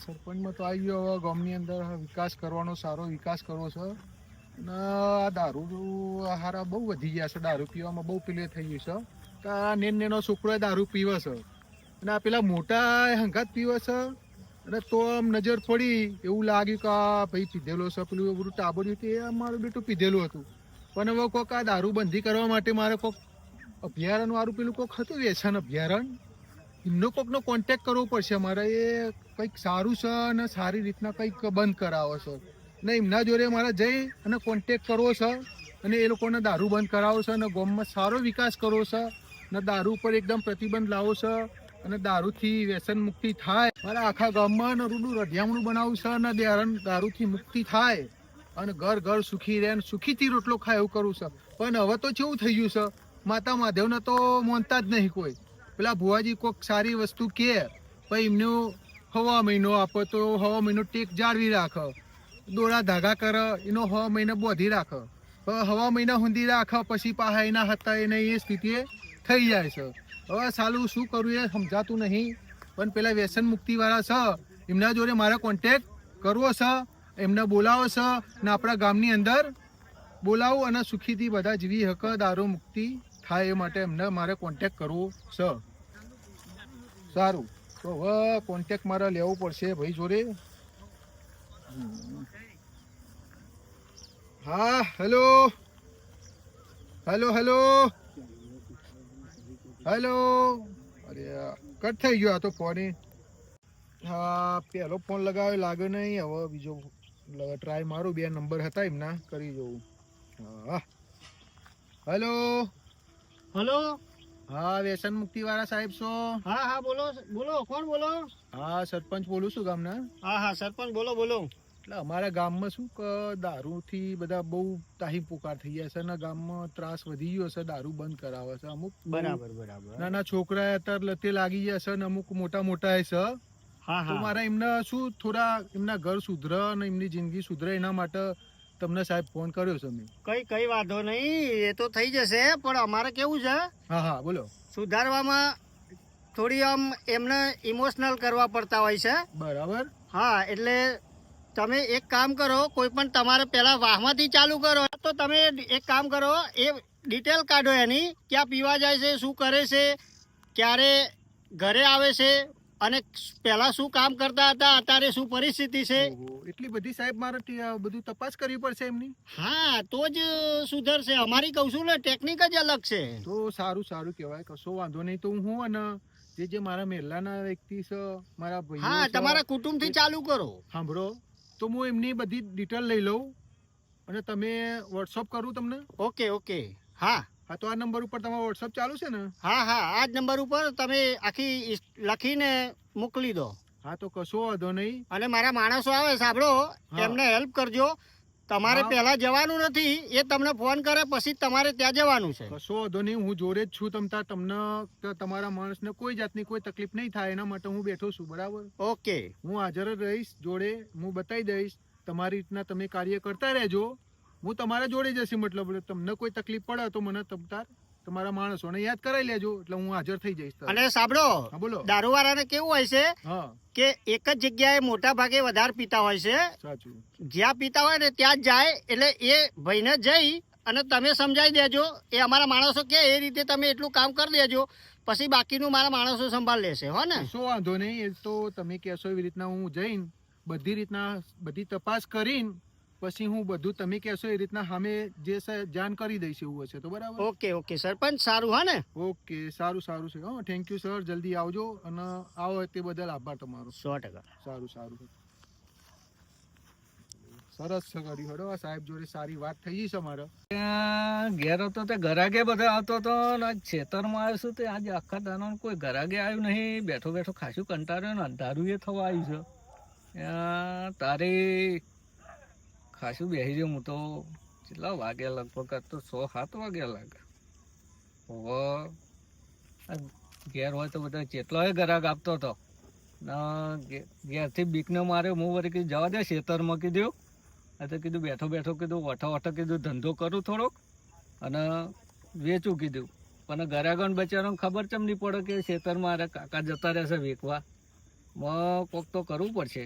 સરપંચમાં તો આવી ગયો. હવે ગામની અંદર વિકાસ કરવાનો, સારો વિકાસ કરવો છે. અને આ દારૂ હારા બહુ વધી ગયા છે. દારૂ પીવામાં બહુ પેલે થઈ ગયું છે. આ નેનો છોકરો દારૂ પીવે છે અને આ પેલા મોટા હંગાત પીવે છે. અને તો આમ નજર પડી, એવું લાગ્યું કે આ ભાઈ પીધેલો છે. પેલું બધું ટાબર્યું કે મારું બેટું પીધેલું હતું. પણ હવે કોઈક આ દારૂ બંધી કરવા માટે મારે કોઈક અભયારણ્ય વાળું પેલું કોઈક હતું, વ્યસન અભયારણ્ય, એમનો કોઈકનો કોન્ટેક્ટ કરવો પડશે મારે. એ કંઈક સારું છે અને સારી રીતના કંઈક બંધ કરાવો છે ને એમના જોડે મારે જઈ અને કોન્ટેક્ટ કરવો છે અને એ લોકોને દારૂ બંધ કરાવો છે અને ગામમાં સારો વિકાસ કરવો છે અને દારૂ પર એકદમ પ્રતિબંધ લાવો છે અને દારૂથી વ્યસન મુક્તિ થાય. મારા આખા ગામમાં રૂડું રઢિયામણું બનાવવું છે અને દારૂથી મુક્તિ થાય અને ઘર ઘર સુખી રહે, સુખીથી રોટલો ખાય એવું કરવું છે. પણ હવે તો કેવું થઈ ગયું છે, માતા મહાદેવને તો માનતા જ નહીં કોઈ. પેલા ભુવાજી કોઈક સારી વસ્તુ કહે, પછી એમનું હવા મહિનો આપો તો હવા મહિનો ટેક જાળવી રાખે, દોડા ધાગા કરે, એનો હવા મહિને બોધી રાખે. હવા મહિના સુધી રાખે, પછી પાછા એના હતા એને એ સ્થિતિએ થઈ જાય છે. હવે સાલું શું કરવું એ સમજાતું નહીં. પણ પેલા વ્યસન મુક્તિવાળા છે, એમના જોડે મારે કોન્ટેક્ટ કરવો છે, એમને બોલાવો છે ને આપણા ગામની અંદર બોલાવું અને સુખીથી બધા જીવી હક, દારૂ મુક્તિ થાય એ માટે એમને મારે કોન્ટેક્ટ કરવો છે. સારું, તો હવે કોન્ટેક્ટ મારે લેવું પડશે ભાઈ જોડે. હા, હેલો હેલો હેલો હેલો. અરે કટ થઈ ગયો આ તો ફોન. હા, પહેલો ફોન લગાવ્યો લાગે નહીં. હવે બીજો ટ્રાય મારું. 2 નંબર હતા એમના, કરી જોઉં. હા, હેલો હેલો. હા, વ્યસન મુક્તિ વાળા સાહેબ છો? હા હા, બોલો બોલો, કોણ બોલો? હા, સરપંચ બોલું છું ગામના. હા હા, સરપંચ બોલો બોલો. એટલે અમારા ગામમાં શું કે દારૂથી બધા બહુ તાહી પુકાર થઈ ગયા છે અને ગામમાં ત્રાસ વધી ગયો છે. દારૂ બંધ કરાવે છે અમુક. બરાબર બરાબર. નાના છોકરા અત્યારે લતે લાગી ગયા છે અને અમુક મોટા મોટા છે. હા તો હા, મારે એમને શું થોડા એમના ઘર સુધરે અને એમની જિંદગી સુધરે એના માટે તમને સાહેબ ફોન કર્યો છે મેં. કઈ વાંધો નહીં, એ તો થઈ જશે. પણ અમારે કેવું છે, હા હા, બોલો. સુધારવામાં થોડી આમ એમને ઇમોશનલ કરવા પડતા હોય છે. બરાબર. હા, એટલે તમે એક કામ કરો, કોઈ પણ તમારે પેલા વાહમાંથી ચાલુ કરો, તો તમે એક કામ કરો, એ ડિટેલ કાઢો એની, ક્યાં પીવા જાય છે, શું કરે છે, ક્યારે ઘરે આવે છે, અને પહેલા શું કામ કરતા હતા, અત્યારે શું પરિસ્થિતિ છે. ઓહો, એટલી બધી સાહેબ મારે બધું તપાસ કરવી પડશે એમની. હા, તો જ સુધરશે. અમારી કહું છું ને, ટેકનિક જ અલગ છે. તો સારું સારું કહેવાય, કશો વાંધો નહીં. તો હું અને જે મારા મહેલાના વ્યક્તિ છે, મારા ભાઈઓ, હા, તમારા કુટુંબથી ચાલુ કરો. સાંભળો, તો હું એમની બધી ડિટેલ લઈ લઉં અને તમે વોટ્સઅપ કરું તમને. Okay okay. હા હા, તો આ નંબર ઉપર તમારો વોટ્સઅપ ચાલુ છે ને? હા હા, આ જ નંબર ઉપર તમે આખી લખીને મોકલી દો. હા, તો કશો વાંધો નહીં. અને મારા માણસો આવે, સાંભળો, એમને હેલ્પ કરજો. તમારે પહેલા જવાનું નથી, એ તમને ફોન કરે પછી તમારે ત્યાં જવાનું છે. કશો વાંધો નહીં, હું જોડે જ છું. તમને તમારા માણસને કોઈ જાતની કોઈ તકલીફ નહીં થાય એના માટે હું બેઠો છું. બરાબર? ઓકે, હું હાજર જ રહીશ જોડે. હું બતાવી દઈશ. તમારી રીતના તમે કાર્ય કરતા રહેજો. હું તમારા જોડે જશે. મતલબ તમને કોઈ તકલીફ પડે તો મને તમારા માણસોને યાદ કરાવી લેજો, એટલે હું હાજર થઈ જઈશ. અને સાંભળો, બોલો. દારૂવાળાને કેવું હોય છે કે એક જ જગ્યાએ મોટા ભાગે વધારે પીતા હોય છે. સાચું. જ્યાં પીતા હોય ને ત્યાં જ જાય. એટલે એ ભાઈને જઈ અને તમે સમજાવી દેજો. એ અમારા માણસો કે એ રીતે તમે એટલું કામ કરી દેજો, પછી બાકીનું મારા માણસો સંભાળ લેશે. હો ને? શું વાંધો નહીં. એ તો તમે કહેશો એવી રીતના હું જઈને બધી રીતના બધી તપાસ કરીને પછી હું બધું તમે કહેશો એ રીતના સામે જે જાણ કરી દઈશ એવું હશે તો. બરાબર? ઓકે ઓકે સરપંચ, સારું. હા ને? ઓકે, સારું સારું છે. હા, થેન્ક યુ સર. જલ્દી આવજો અને આવો તે બદલ આભાર તમારો. 100%. સારું સારું. સરસ છે કર્યું. હડો, આ સાહેબ જોડે સારી વાત થઈ ગઈ છે મારે. ઘેર હતો તે ઘરાગે બધા આવતો હતો ને આજ ખેતરમાં આવ્યો છું તે આજે આખા દાનો કોઈ ઘરાગે આવ્યું નહીં. બેઠો બેઠો ખાસું કંટાળ્યો ને અંધારું એ થવા આવ્યું છે. તારે ખાસું બેસી ગયો. હું તો કેટલા વાગ્યા લગભગ તો 6-7 વાગ્યા લાગે. હવે ઘેર હોય તો બધા કેટલોય ઘરાક આપતો હતો. ઘેરથી બીકને માર્યો. હું વળી કીધું જવા દે ખેતરમાં કીધું. તો કીધું બેઠો બેઠો કીધું વઠો કીધું ધંધો કરું થોડોક અને વેચું કીધું. પણ ઘરાગણ બચારાને ખબર ચમ નહીં પડે કે ખેતરમાં કાકા જતા રહેશે વેચવા. કોક તો કરવું પડશે.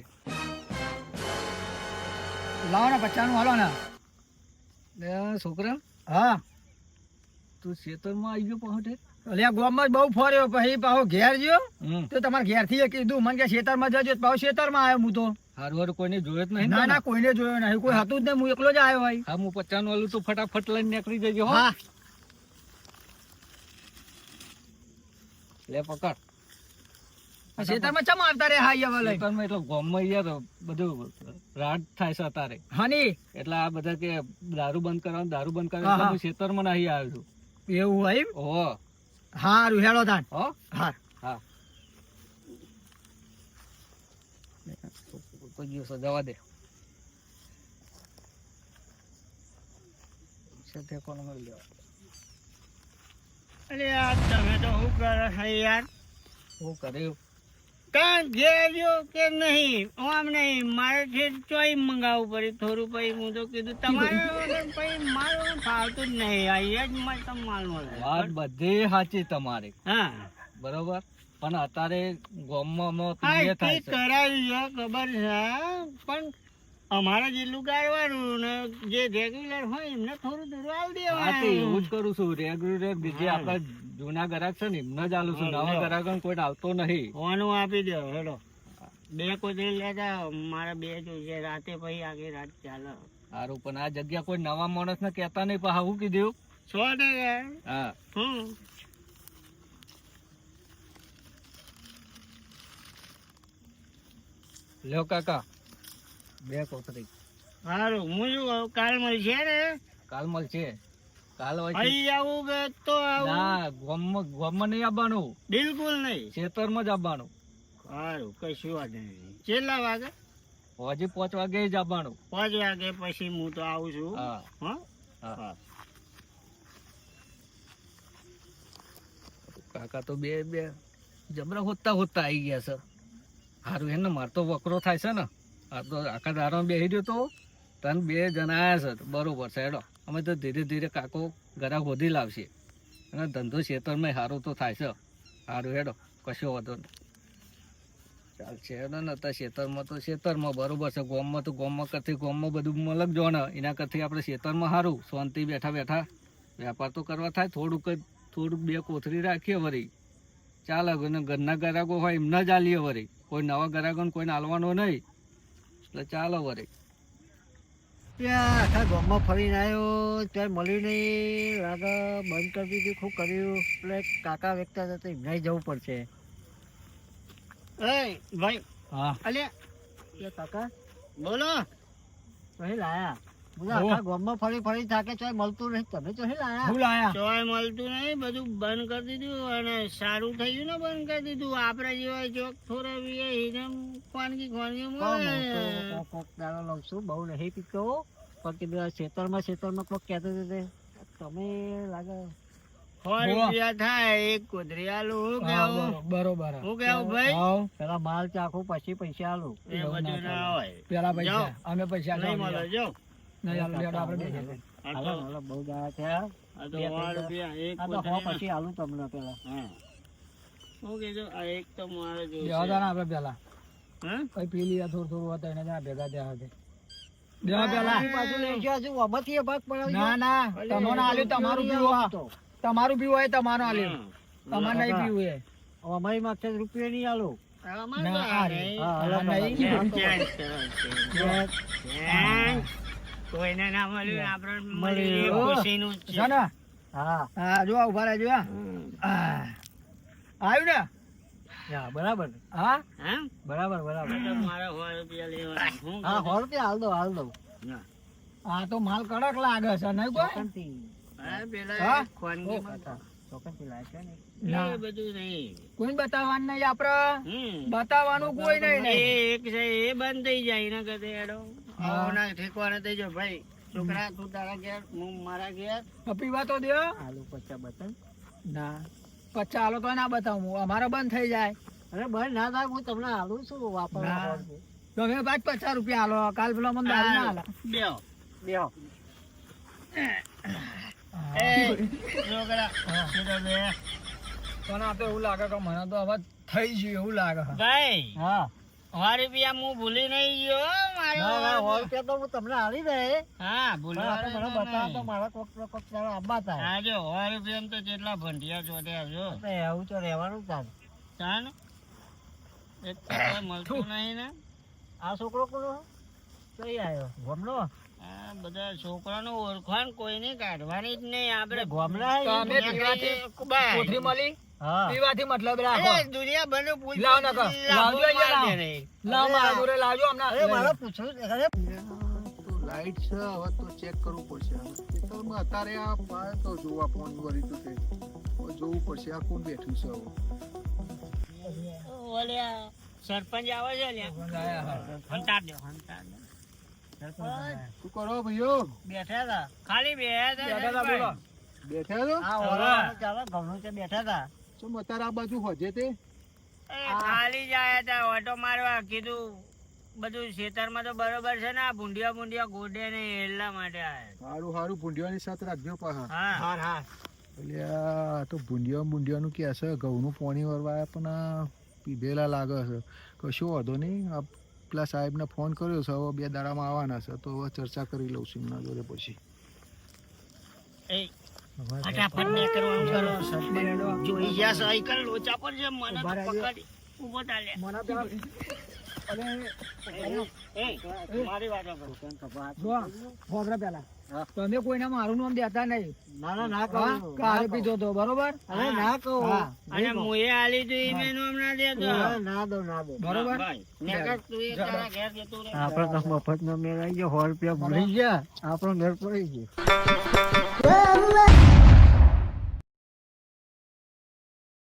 લાવો ને 50 નું હાલો ને. લે છોકરા, હા તું ખેતરમાં આવી ગયો પહોંચે? અલ્યા ગામમાં જ બહુ ફર્યો પછી પાછો ઘેર ગયો હમ. તો તમારા ઘેરથી કીધું મને કે ખેતરમાં જજો પાછો ખેતરમાં આવ્યો હું તો. હારું હારું કોઈને જોયો જ નહીં ને? ના ના કોઈને જોયો નહીં, કોઈ હતું જ નહીં, હું એકલો જ આવ્યો ભાઈ. હા, હું 50 વાળું તું ફટાફટ લઈને નીકળી જજો હો. હા લે પકડ. ખેતરમાં ચમ આવતા રે હા યાર લઈ. ખેતરમાં એટલે ગામમાં યાર બધું રાત થાય છે અત્યારે, હની એટલે આ બધા કે દારૂ બંધ કરવાનું દારૂ બંધ હા, કરવાનું, હા. હું ખેતરમાં નહીં આવ્યો છું. એવું હોય ઓહો. હારું હેડો તાન. હો હા હા. તો ગયો છે, જવા દે. છે કોણ મળી લેવા. અરે યાર તમે તો શું કરો છો યાર? શું કર્યું? કાં ઘેરજો કે નહીં આમ નહીં, મારે છે ચોઈ મંગાવવું પડે થોડું. પછી હું તો કીધું તમારે વગર પછી મારું ફાવતું જ નહીં, અહીંયા જ મને તમે માલ મળે. વાત બધી સાચી તમારી, હા બરોબર, પણ અત્યારે ગામમાં હા એ તે થાય છે. કરાવ્યું છે ખબર છે, પણ અમારે જેટલું કાઢવાનું ને જે રેગ્યુલર હોય એમને થોડું થોડું આવી હા, તે એવું જ દેવાનું. કરું છું. રેગ્યુલર જે હા. આપડા જૂના ગ્રાહક છે ને એમને જ આલું છું. હા, નવા લ્યો. ગ્રાહક કોઈ આવતો નહીં. હોવાનું આપી દો હેડો. 2 કોથળી લેતા મારે 2 જોઈએ રાતે, પછી આખી રાત ચાલે. સારું, પણ આ જગ્યા કોઈ નવા માણસ ને કેતા નહીં. પણ હું કીધું? 100%. હા, લ્યો કાકા 2 કોથળી. સારું હું શું કહું, કાલ મળશે ને? કાલ મળશે. કાલ હોય અહીં આવું કે તો આવું? ના, ગામમાં નહીં આવવાનું, બિલકુલ નહીં. ખેતરમાં જ આવવાનું. સારું કશું વાત નહીં. કેટલા વાગે? હજી 5 વાગે જ આવવાનું. 5 વાગે પછી હું તો આવું છું. હા હા હા. કાકા તો બે જબરા હોતા આવી ગયા છે. સારું એને માર તો વકરો થાય છે ને. આ તો આખા દારમાં બેસી રહ્યો તો તને 2 જણા આવ્યા છે, બરોબર છે. હેડો અમે તો ધીરે ધીરે કાકો ઘરા ગોધી લાવશે અને ધંધો ખેતરમાં સારો તો થાય છે. સારું હેડો, કશો વાંધો નહીં, ચાલશે હેડો ને. અત્યારે ખેતરમાં બરોબર છે. ગામમાં તો ગામમાં કરતી ગામમાં બધું મલક જો ને, એના કરતી આપણે ખેતરમાં સારું શાંતિ બેઠા બેઠા વેપાર તો કરવા થાય. થોડુંક 2 કોથળી રાખીએ વળી ચાલે. ઘરના ગ્રાહકો હોય એમને જ આલીએ વળી, કોઈ નવા ગ્રાહકોને કોઈને આલવાનો નહીં, એટલે ચાલો વળી. ત્યાં આખા ગામમાં ફરીને આવ્યો ત્યારે મળ્યું નહીં, લાગે બંધ કરી દીધું. ખૂબ કર્યું એટલે કાકા વેચતા હતા તો એમને જવું પડશે. એ ભાઈ હા અલ્યા કાકા બોલો. પછી લાયા આખા ગામમાં ફરી થાકે ચોય મળતું નહીં, તમે ચોય લાયા? હું લાયા ચોય મળતું નહીં, બધું બંધ કરી દીધું અને સારું થયું ને બંધ કરી દીધું. આપડા જેવા જોક થોડા ખાનગી મળે. કોક દાડો લઉં છું, બહુ નહીં પીતો પણ કીધું ખેતરમાં કોક કહેતો હતો તમે લાગે 100 રૂપિયા થાય 1 કોથળી આલુ. હું કેવું? બરોબર હું કેવું ભાઈ? પેલા માલ ચાખું પછી પૈસા આલું. એ બધું ના હોય. પેલા જાઓ. અમે પૈસા નહીં મળે જો. નહીં આલું, લેડો આપણે બે જણ. આ તો બહુ દાડા થયા આ તો 100 રૂપિયા 1 આ તો હો કોથળી. પછી આલું તમને પેલા હા હું કીધું આ એક તો મારે દેવા જોઈશે. તા ને આપણે પેલા હા કઈ પેલી આ થોડું હતા એને ત્યાં ભેગા થયા હતા દેવા પેલા ના ના તમને આલ્યું તમારું પીવું હા તમારું પીવું હોય તમારું આલ્યું તમારે નહીં પીવું એ અમારી માથે રૂપિયા નહીં આલો આમાં ના, તો આ આ રે. નહીં. હા, આ નહીં. નહીં. ચેન્જ કરો, ચેન્જ. ચેન્જ. કોઈને ના મળ્યું ને આપણે મળ્યું એ મળ્યું. ખુશીનું જ છે. છે ને હા જો ઉભા રહેજો હા હમ. આવ્યું ને હા બરાબર હા હા? બરાબર આ તો મારે 100 રૂપિયા લેવાના. હું હા કરું? 100 રૂપિયા હાલ દો ના. હા તો માલ કડક લાગે છે નહીં કોઈ હા, પેલા હા? ખાનગીમાં ના. એ બધું નહીં. કોઈ બતાવવાનું નહીં આપડે હમ. બતાવવાનું કોઈ નહીં એ એક છે એ બંધ થઈ જાય એના કરતા હેડો. હા. આવો ના ઠેકવાના થઈ જાઓ ભાઈ. છોકરા તું તારા ઘેર હું મારા ઘેર. પીવા તો દે આલુ પચ્ચા બતન. ના પચ્ચા હાલો તો ના બતાવું અમારો બંધ થઈ જાય અરે ભાઈ ના થાય હું તમને આલુ છું ના. વાપરવા. તમે પાછ 50 રૂપિયા હાલો કાલ પેલો મને દારૂ ના હાલે બેહો. બેહો. એ છોકરા સીધો બે. પણ આ તો એવું લાગે કે મને તો હવે થઈ ગયું એવું લાગે છે. ભાઈ હા 100 રૂપિયા હું ભૂલી નહીં ગયો મારો. ના ના 100 રૂપિયા તો હું તમને આલી દે હા ભૂલવા મને બતાવો તો મારા કોક આંબા થાય હા જો 100 રૂપિયા તો જેટલા ભંડિયા ચોટ્યા જો એવું તો રહેવાનું તાર ચાલ એક તો કોઈ મળતું નહીં ને. આ છોકરો કોનો કઈ આવ્યો ગમલો આ બધા છોકરાનો ઓળખાણ કોઈને કાઢવાની જ નહીં આપણે ગમલા તમે પીવાથી કોથળી મળી હા પીવાથી મતલબ રાખો દુનિયા ભલે પૂછ લાવ ના કર. લાવજો અહીંયા લાવ. લાવ મારા જોડે લાવજો અરે હમણાં મારે પૂછવું અરે તો લાઈટ છે હવે તો ચેક કરવું પડશે ખેતરમાં અત્યારે આ પાય તો જોવા ફોન વળી તો છે હવે જોવું પડશે આ કોણ બેઠું છે હવે ઓલ્યા સરપંચ આવે છે લ્યા હંતાર દો શું કરો ભાઈઓ બેઠા હતા ખાલી બેઠા બેઠા બોલો. બેઠા છો આ ઓલા ચાલો ઘણું છે બેઠા હતા શું અત્યારે આ બાજુ હોજે તે ખાલી જ આયા હતા ઓટો મારવા કીધું બધું ખેતરમાં તો બરોબર છે ને આ ભૂંડિયા ગોડે ને એટલા માટે આયા સારું સારું ભૂંડિયાની સાથે રાખજો પાછા હા હા હા એટલે આ તો ભૂંડિયાનું કે છે ઘઉંનું પાણી વરવાયા પણ આ પીધેલા લાગે છે કશું વાંધો નહીં આ પેલા સાહેબને ફોન કર્યો છે હવે 2 દાડામાં આવવાના છે તો હવે ચર્ચા કરી લઉં છું એમના જોડે પછી એ ફટાફટ ને કરવાનું કરો સરપંચ જોઈ ગયા સાયકલ લોચા પર છે મને તો પકડી ઉભો તાલે મને પેલા મારી વાત જો ખોબરા પેલા તમે કોઈને મારું નામ દેતા નહીં ના ના ના હા? કારે પીધો તો બરોબર અરે ના કહો અને મુએ આલી તો ઈ મેં નામ ના દેતો ના દો બરોબર નેકર તું એ તારા ઘેર જતો રહે આપણે તો મફત નો મેળ આવી ગયો 100 રૂપિયા ભૂલી ગયા આપણો મેળ પડી ગયો